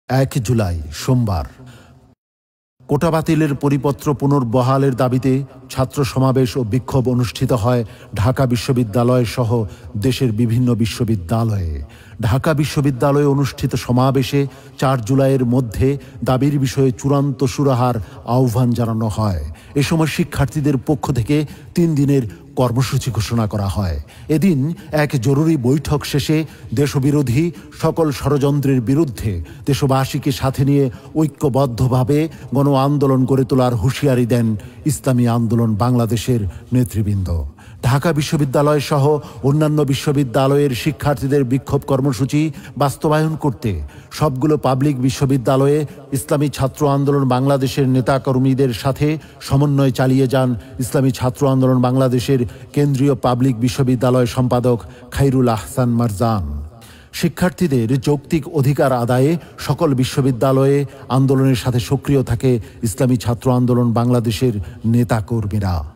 1 জুলাই সোমবার কোটা বাতিলের পরিপত্র পুনর্বহালের দাবিতে ছাত্র সমাবেশ ও বিক্ষোভ অনুষ্ঠিত হয় ঢাকা বিশ্ববিদ্যালয় সহ দেশের বিভিন্ন বিশ্ববিদ্যালয়ে। ঢাকা বিশ্ববিদ্যালয়ে অনুষ্ঠিত সমাবেশে 4 জুলাইয়ের মধ্যে দাবির বিষয়ে চূড়ান্ত সুরাহার আহ্বান জানানো হয়। এ সময় শিক্ষার্থীদের পক্ষ থেকে 3 দিনের কর্মসূচি ঘোষণা করা হয়। এদিন এক জরুরি বৈঠক শেষে দেশবিরোধী সকল ষড়যন্ত্রের বিরুদ্ধে দেশবাসীকে সাথে নিয়ে ঐক্যবদ্ধভাবে গণ আন্দোলন গড়ে তোলার হুঁশিয়ারি দেন ইসলামী আন্দোলন বাংলাদেশের নেতৃবৃন্দ। ঢাকা বিশ্ববিদ্যালয় সহ অন্যান্য বিশ্ববিদ্যালয়ের শিক্ষার্থীদের বিক্ষোভ কর্মসূচি বাস্তবায়ন করতে সবগুলো পাবলিক বিশ্ববিদ্যালয়ে ইসলামী ছাত্র আন্দোলন বাংলাদেশের নেতাকর্মীদের সাথে সমন্বয় চালিয়ে যান ইসলামী ছাত্র আন্দোলন বাংলাদেশের কেন্দ্রীয় পাবলিক বিশ্ববিদ্যালয় সম্পাদক খায়রুল আহসান মারজান। শিক্ষার্থীদের যৌক্তিক অধিকার আদায়ে সকল বিশ্ববিদ্যালয়ে আন্দোলনের সাথে সক্রিয় থাকে ইসলামী ছাত্র আন্দোলন বাংলাদেশের নেতাকর্মীরা।